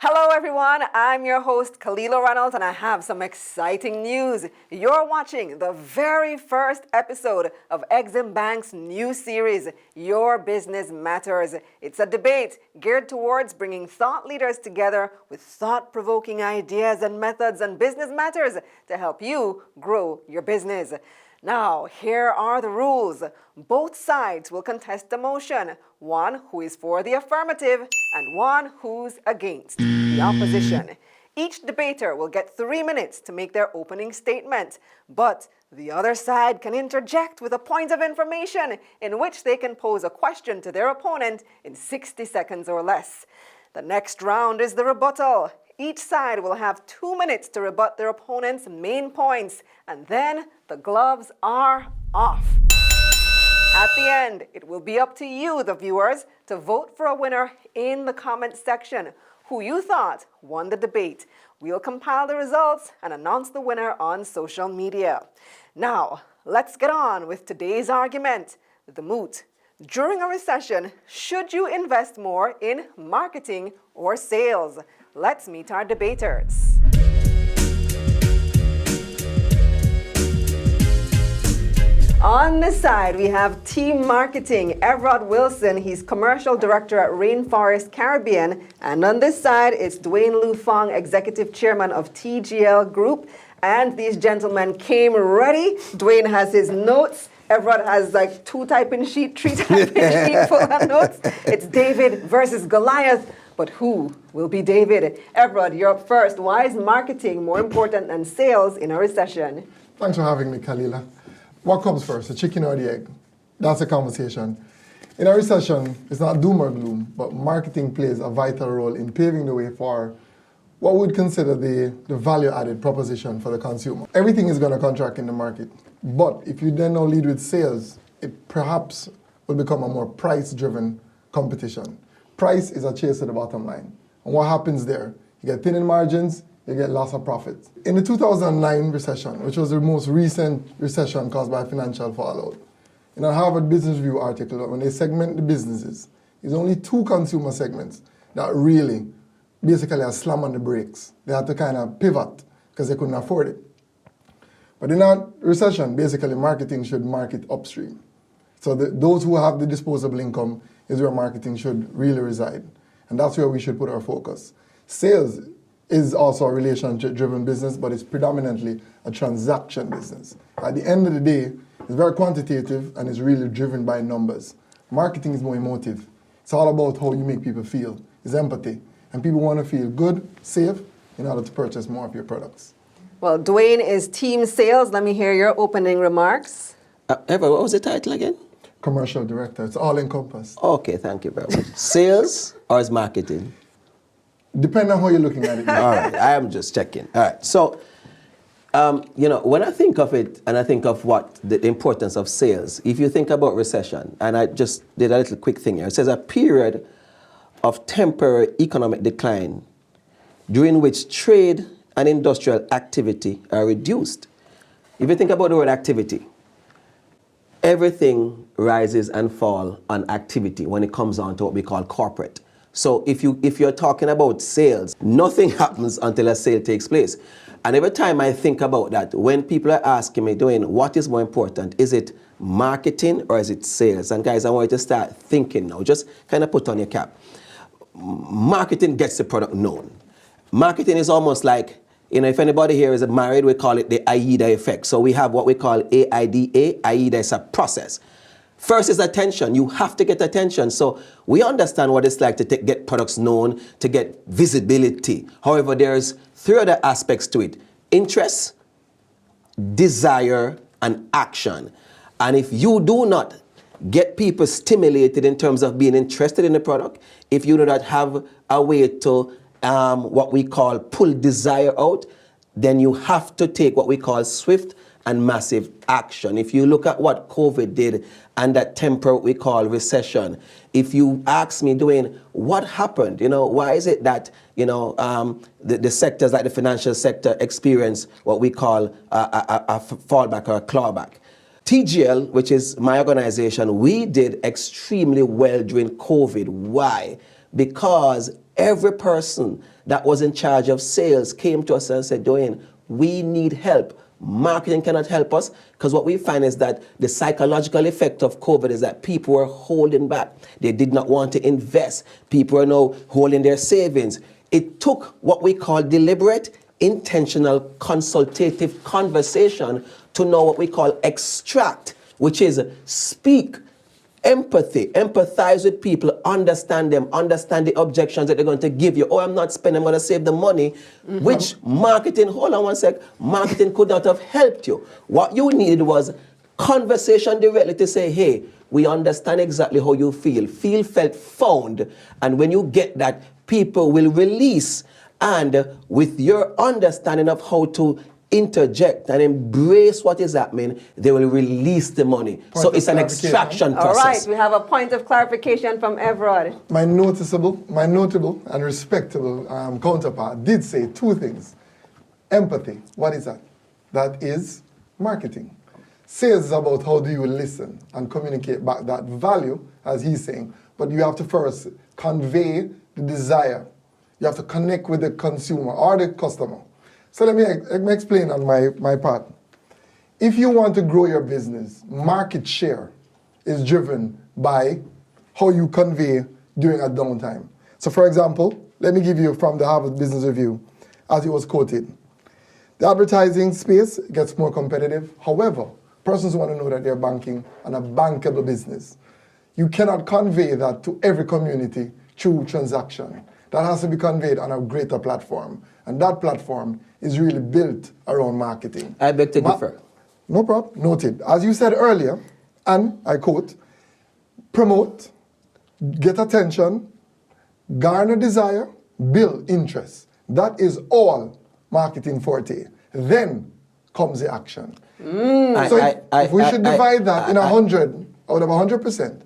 Hello everyone, I'm your host Kalila Reynolds and I have some exciting news. You're watching the very first episode of EXIM Bank's new series, Your Business Matters. It's a debate geared towards bringing thought leaders together with thought-provoking ideas and methods and business matters to help you grow your business. Now, here are the rules. Both sides will contest a motion, one who is for the affirmative and one who's against the opposition. Each debater will get 3 minutes to make their opening statement, but the other side can interject with a point of information in which they can pose a question to their opponent in 60 seconds or less. The next round is the rebuttal. Each side will have 2 minutes to rebut their opponent's main points, and then the gloves are off. At the end, it will be up to you, the viewers, to vote for a winner in the comments section. Who you thought won the debate. We'll compile the results and announce the winner on social media. Now, let's get on with today's argument. The moot. During a recession, should you invest more in marketing or sales? Let's meet our debaters. On this side, we have Team Marketing, Everod Wilson. He's Commercial Director at Rainforest Caribbean. And on this side, it's Duane Lue-Fong, Executive Chairman of TGL Group. And these gentlemen came ready. Duane has his notes. Everod has like 2 typing sheet, 3 typing sheet full of notes. It's David versus Goliath. But who will be David? Everod, you're up first. Why is marketing more important than sales in a recession? Thanks for having me, Kalila. What comes first, the chicken or the egg? That's a conversation. In a recession, it's not doom or gloom, but marketing plays a vital role in paving the way for what we'd consider the value-added proposition for the consumer. Everything is going to contract in the market, but if you then now lead with sales, it perhaps will become a more price-driven competition. Price is a chase to the bottom line. And what happens there? You get thinning margins, you get loss of profits. In the 2009 recession, which was the most recent recession caused by financial fallout, in a Harvard Business Review article, when they segment the businesses, there's only 2 consumer segments that really basically are slam on the brakes. They had to kind of pivot because they couldn't afford it. But in a recession, basically marketing should market upstream. So those who have the disposable income is where marketing should really reside. And that's where we should put our focus. Sales is also a relationship-driven business, but it's predominantly a transaction business. At the end of the day, it's very quantitative and it's really driven by numbers. Marketing is more emotive. It's all about how you make people feel. It's empathy. And people want to feel good, safe, in order to purchase more of your products. Well, Duane is Team Sales. Let me hear your opening remarks. Everett, what was the title again? Commercial Director. It's all encompassed. Okay, thank you very much. Sales or is marketing? Depending on how you're looking at it. All right, I am just checking. All right, so, when I think of it and I think of what the importance of sales, if you think about recession, and I just did a little quick thing here, it says a period of temporary economic decline during which trade and industrial activity are reduced. If you think about the word activity, everything rises and falls on activity when it comes down to what we call corporate. So if you're talking about sales, nothing happens until a sale takes place. And every time I think about that, when people are asking me, Duane, what is more important? Is it marketing or is it sales? And guys, I want you to start thinking now. Just kind of put on your cap. Marketing gets the product known. Marketing is almost like, if anybody here is married, we call it the AIDA effect. So we have what we call AIDA. AIDA is a process. First is attention. You have to get attention. So we understand what it's like to get products known, to get visibility. However, there's 3 other aspects to it. Interest, desire, and action. And if you do not get people stimulated in terms of being interested in the product, if you do not have a way to what we call pull desire out, then you have to take what we call swift and massive action. If you look at what COVID did and that temper we call recession, if you ask me, Duane, what happened? Why is it that, the sectors like the financial sector experience what we call a fallback or a clawback? TGL, which is my organization, we did extremely well during COVID. Why? Because every person that was in charge of sales came to us and said, Duane, we need help. Marketing cannot help us, because what we find is that the psychological effect of COVID is that people were holding back. They did not want to invest. People are now holding their savings. It took what we call deliberate, intentional, consultative conversation to know what we call extract, which is speak, empathy, empathize with people, understand them, understand the objections that they're going to give you. Oh, I'm not spending, I'm going to save the money, which marketing, hold on one sec, marketing could not have helped you. What you needed was conversation directly to say, hey, we understand exactly how you feel. Feel, felt, found. And when you get that, people will release. And with your understanding of how to interject and embrace what is happening, they will release the money. So it's an extraction process. All right, we have a point of clarification from Everod. My notable and respectable counterpart did say two things. Empathy, what is that? That is marketing. Sales is about how do you listen and communicate back that value, as he's saying, but you have to first convey the desire. You have to connect with the consumer or the customer. So let me explain on my part. If you want to grow your business, market share is driven by how you convey during a downtime. So for example, let me give you from the Harvard Business Review, as it was quoted. The advertising space gets more competitive. However, persons want to know that they're banking on a bankable business. You cannot convey that to every community through transaction. That has to be conveyed on a greater platform. And that platform is really built around marketing. I beg to differ. No problem. Noted. As you said earlier, and I quote, promote, get attention, garner desire, build interest. That is all marketing forte. Then comes the action. So if we should divide that in 100 out of 100%,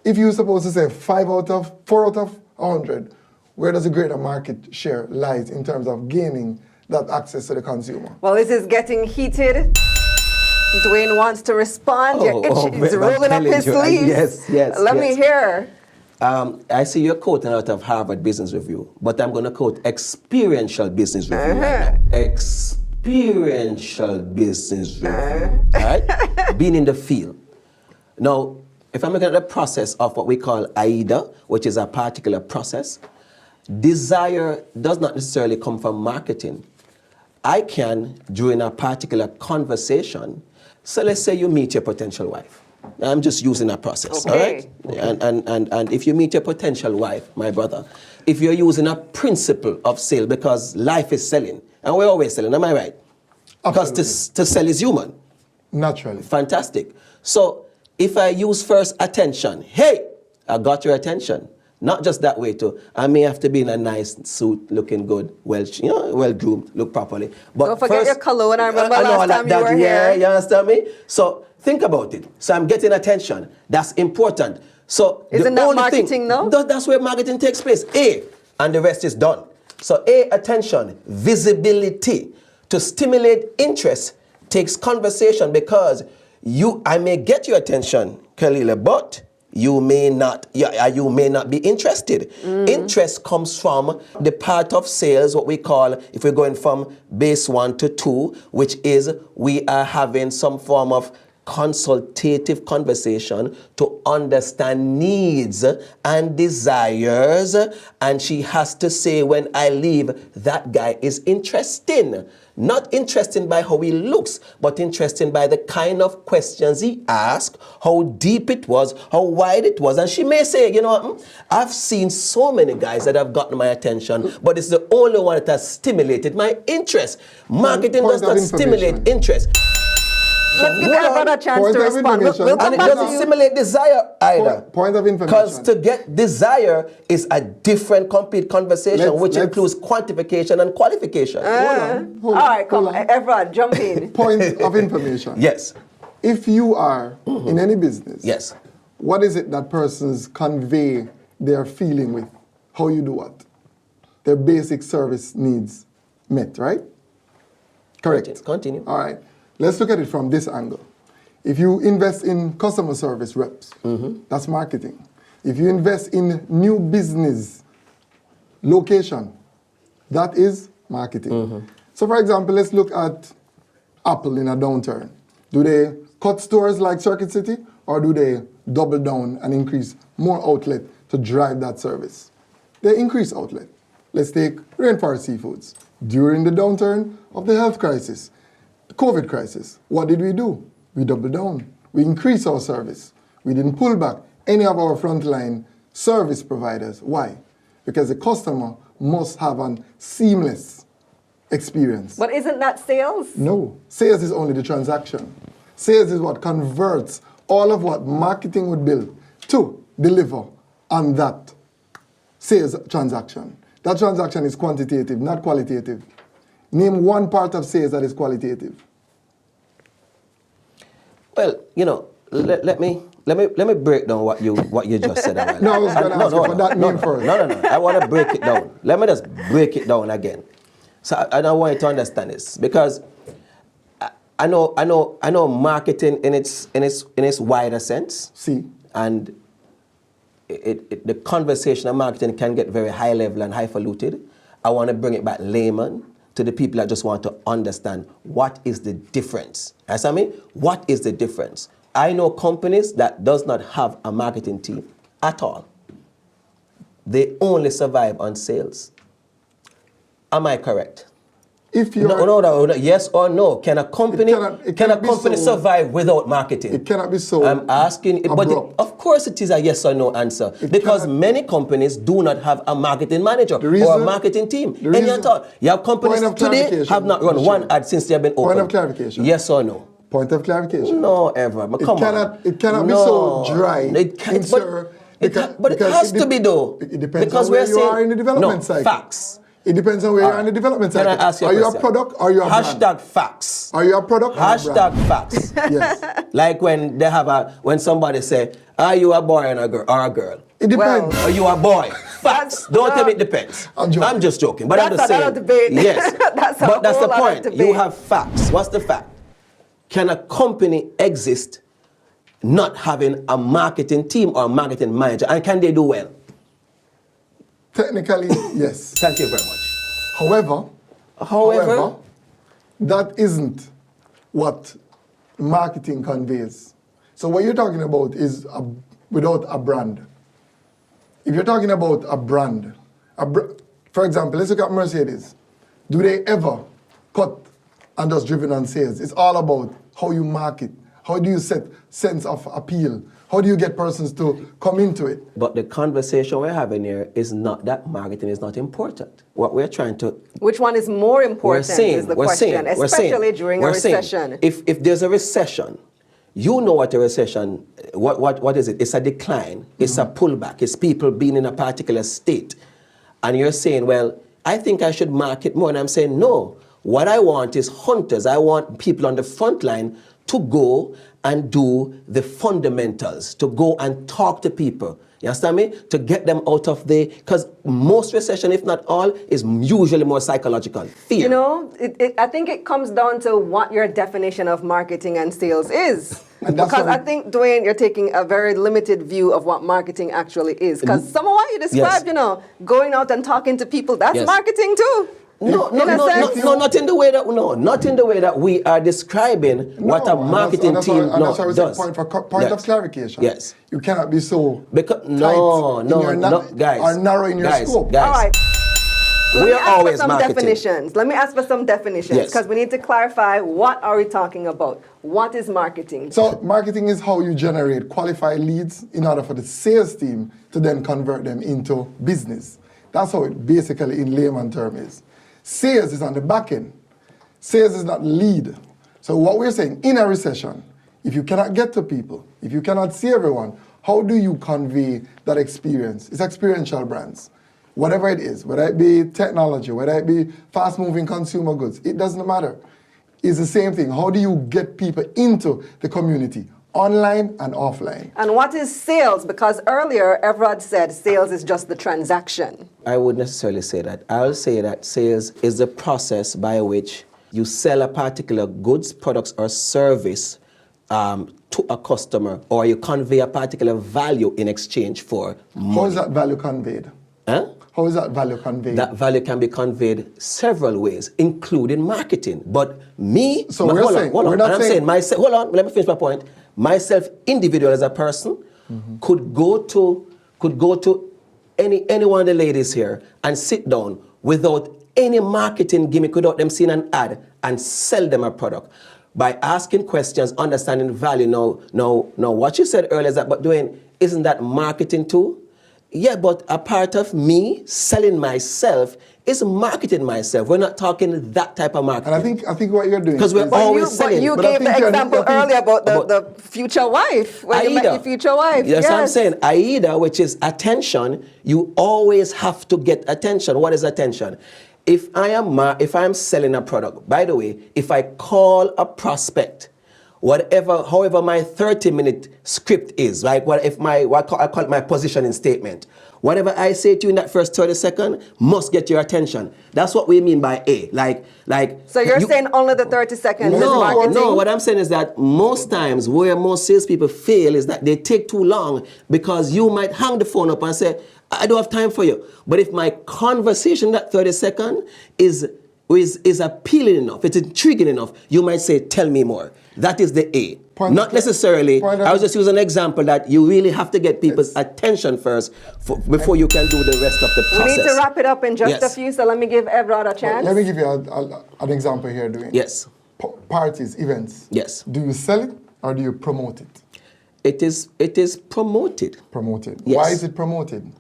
if you're supposed to say 4 out of 100, where does the greater market share lies in terms of gaining that access to the consumer? Well, this is getting heated. Duane wants to respond. He's rolling up his sleeves. Yes. Let me hear. I see you're quoting out of Harvard Business Review, but I'm going to quote Experiential Business Review right now. Experiential Business Review. All right? Being in the field. Now, if I'm looking at the process of what we call AIDA, which is a particular process, desire does not necessarily come from marketing. I can, during a particular conversation, so let's say you meet your potential wife. I'm just using that process, okay. All right? And if you meet your potential wife, my brother, if you're using a principle of sale, because life is selling, and we're always selling, am I right? Because to sell is human. Naturally. Fantastic. So if I use first attention, hey, I got your attention. Not just that way too. I may have to be in a nice suit, looking good, well groomed, look properly. But don't forget first, your cologne. I remember last time you were here. You understand me? So think about it. So I'm getting attention. That's important. So isn't that marketing, no? That's where marketing takes place. A, and the rest is done. So A, attention, visibility. To stimulate interest takes conversation, because I may get your attention, Kalila, but you may not be interested. Interest comes from the part of sales, what we call, if we're going from base 1 to 2, which is we are having some form of consultative conversation to understand needs and desires, and she has to say, when I leave, that guy is interesting. Not interesting by how he looks, but interesting by the kind of questions he asked, how deep it was, how wide it was. And she may say, you know, I've seen so many guys that have gotten my attention, but it's the only one that has stimulated my interest. Marketing does not stimulate interest. Let's give Everod a chance to respond. And it doesn't stimulate desire either. Point of information. Because to get desire is a different, complete conversation, which includes quantification and qualification. All right, come on. Everod, jump in. Point of information. Yes. If you are in any business, yes, what is it that persons convey their feeling with? How you do what? Their basic service needs met, right? Correct. Continue. All right. Let's look at it from this angle. If you invest in customer service reps, that's marketing. If you invest in new business Location. That is marketing. So for example, let's look at Apple in a downturn. Do they cut stores like Circuit City, or do they double down and increase more outlet to drive that service? They increase outlet. Let's take Rainforest Seafoods. During the downturn of the health crisis, the COVID crisis, what did we do? We doubled down. We increased our service. We didn't pull back any of our frontline service providers. Why? Because the customer must have a seamless experience. But isn't that sales? No, sales is only the transaction. Sales is what converts all of what marketing would build to deliver on that sales transaction. That transaction is quantitative, not qualitative. Name one part of sales that is qualitative. Well, you know, let me break down what you just said. No, I was going to ask you for that name first. No. I want to break it down. Let me just break it down again. So I want you to understand this, because I know marketing in its wider sense. See. And the conversation of marketing can get very high level and highfalutin. I want to bring it back layman to the people that just want to understand what is the difference. Understand me? What is the difference? I know companies that does not have a marketing team at all. They only survive on sales. Am I correct? If you're No, yes or no? Can a company It cannot be so- survive without marketing? It cannot be so I'm asking, but of course it is a yes or no answer, because many companies do not have a marketing manager or a marketing team. Any at all. You have companies today have not run one ad since they have been open. Point of clarification. Yes or no? Point of clarification. No, Everod. But come on. It cannot be so dry. But it has to be though. It depends because on where you are in the development cycle. Facts. It depends on where you are in the development cycle. Can I ask you a Are you a question? product or are you a brand? Hashtag facts. Are you a product or a brand? Hashtag facts. Yes. Like when somebody say, are you a boy or a girl? It depends. Are you a boy? Facts. Don't tell me it depends. I'm just joking. But I'm That's just saying. another debate. Yes. That's but that's the whole other point. debate. You have facts. What's the fact? Can a company exist not having a marketing team or a marketing manager? And can they do well? Technically, yes. Thank you very much. However, that isn't what marketing conveys. So what you're talking about is without a brand. If you're talking about a brand, for example, let's look at Mercedes. Do they ever cut and just driven on sales? It's all about how you market. How do you set sense of appeal? How do you get persons to come into it? But the conversation we're having here is not that marketing is not important. What we're trying to... Which one is more important is the question, especially during a recession. If there's a recession, you know what a recession, what is it? It's a decline. It's a pullback. It's people being in a particular state. And you're saying, well, I think I should market more. And I'm saying, no. What I want is hunters. I want people on the front line to go and do the fundamentals, to go and talk to people. You understand me? To get them out of because most recession, if not all, is usually more psychological. Fear. You know, I think it comes down to what your definition of marketing and sales is. Because I think, Duane, you're taking a very limited view of what marketing actually is. Because some of what you described, you know, going out and talking to people, that's marketing too. No, not in the way that we are describing what a marketing team does. Point of clarification. Yes. You cannot be so guys, narrow in your scope. Guys. All right. We are always marketing. Definitions. Let me ask for some definitions because we need to clarify what are we talking about. What is marketing? So marketing is how you generate qualified leads in order for the sales team to then convert them into business. That's how it basically in layman term is. Sales is on the back end. Sales is not lead. So what we're saying, in a recession, if you cannot get to people, if you cannot see everyone, how do you convey that experience? It's experiential brands. Whatever it is, whether it be technology, whether it be fast-moving consumer goods, it doesn't matter. It's the same thing. How do you get people into the community, online and offline? And what is sales? Because earlier, Everod said sales is just the transaction. I wouldn't necessarily say that. I'll say that sales is the process by which you sell a particular goods, products, or service to a customer, or you convey a particular value in exchange for money. How is that value conveyed? Huh? How is that value conveyed? That value can be conveyed several ways, including marketing. But me, So we're saying, we're not I'm saying myself, hold on, let me finish my point. Myself, individual as a person, could go to any one of the ladies here and sit down without any marketing gimmick, without them seeing an ad, and sell them a product by asking questions, understanding value. Now, what you said earlier is that, but Duane, isn't that marketing too? Yeah, but a part of me selling myself is marketing myself. We're not talking that type of marketing. And I think what you're doing, because we're always selling. But you But I gave the think example earlier about the future wife, when you met your future wife. Yes, I'm saying AIDA, which is attention. You always have to get attention. What is attention? If I am selling a product, by the way, if I call a prospect, however my 30-minute script is, like I call it my positioning statement. Whatever I say to you in that first 30 seconds must get your attention. That's what we mean by A. So you're saying only the 30 seconds is marketing? No, what I'm saying is that most times where most salespeople fail is that they take too long because you might hang the phone up and say, I don't have time for you. But if my conversation that 30 seconds is appealing enough, it's intriguing enough, you might say, tell me more. That is the A. Not necessarily. I was just using an example that you really have to get people's attention first before you can do the rest of the process. We need to wrap it up in just a few, so let me give Everod a chance. Let me give you an example here, Duane. Yes. Parties, events. Yes. Do you sell it or do you promote it? It is promoted. Promoted. Yes. Why is it promoted?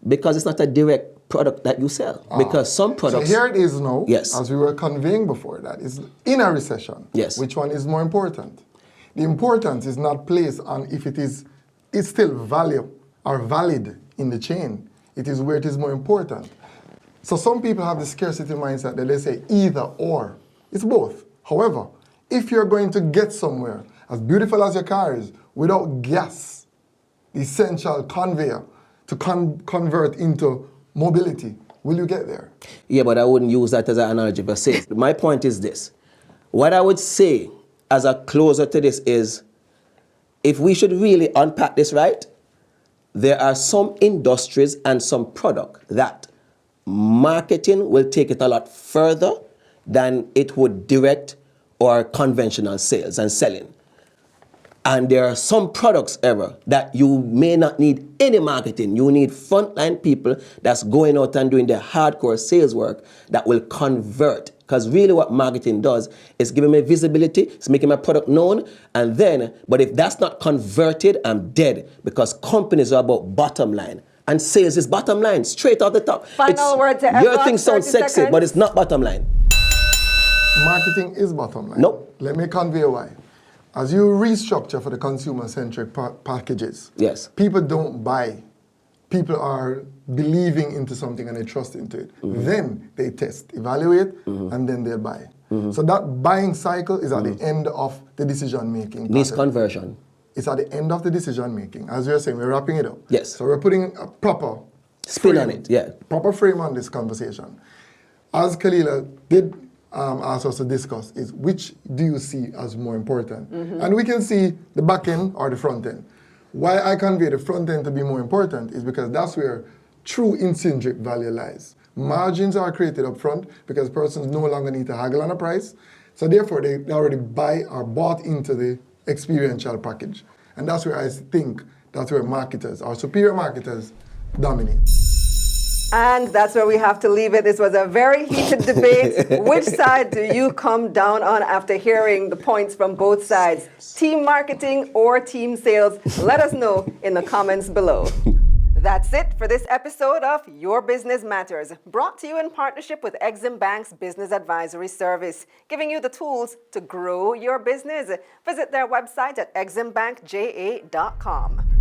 Because it's not a direct product that you sell. Because some products... So here it is now, yes, as we were conveying before, that is in a recession. Yes. Which one is more important? The importance is not placed on if it's still value or valid in the chain. It is where it is more important. So some people have the scarcity mindset that they say either or. It's both. However, if you're going to get somewhere, as beautiful as your car is, without gas, the essential conveyor to convert into mobility, will you get there? Yeah, but I wouldn't use that as an analogy per se. My point is this. What I would say as a closer to this is, if we should really unpack this right, there are some industries and some product that marketing will take it a lot further than it would direct or conventional sales and selling. And there are some products ever that you may not need any marketing. You need frontline people that's going out and doing the hardcore sales work that will convert. Because really what marketing does is giving me visibility, it's making my product known, and then, but if that's not converted, I'm dead. Because companies are about bottom line. And sales is bottom line, straight off the top. Final word to Everod, your thing sounds 30 sexy, seconds. but it's not bottom line. Marketing is bottom line. Nope. Let me convey why. As you restructure for the consumer-centric packages, yes, people don't buy. People are believing into something and they trust into it. Then they test, evaluate, and then they buy. So that buying cycle is at the end of the decision-making. Needs conversion. It's at the end of the decision-making. As you're saying, we're wrapping it up. Yes. So we're putting a proper spin on it, yeah. Proper frame on this conversation. As Kalila did ask us to discuss, is which do you see as more important? And we can see the back end or the front end. Why I convey the front end to be more important is because that's where true intrinsic value lies. Margins are created up front because persons no longer need to haggle on a price. So therefore, they already buy or bought into the experiential package. And that's where I think that's where marketers, our superior marketers, dominate. And that's where we have to leave it. This was a very heated debate. Which side do you come down on after hearing the points from both sides? Team marketing or team sales? Let us know in the comments below. That's it for this episode of Your Business Matters, brought to you in partnership with EXIM Bank's Business Advisory Service, giving you the tools to grow your business. Visit their website at eximbankja.com.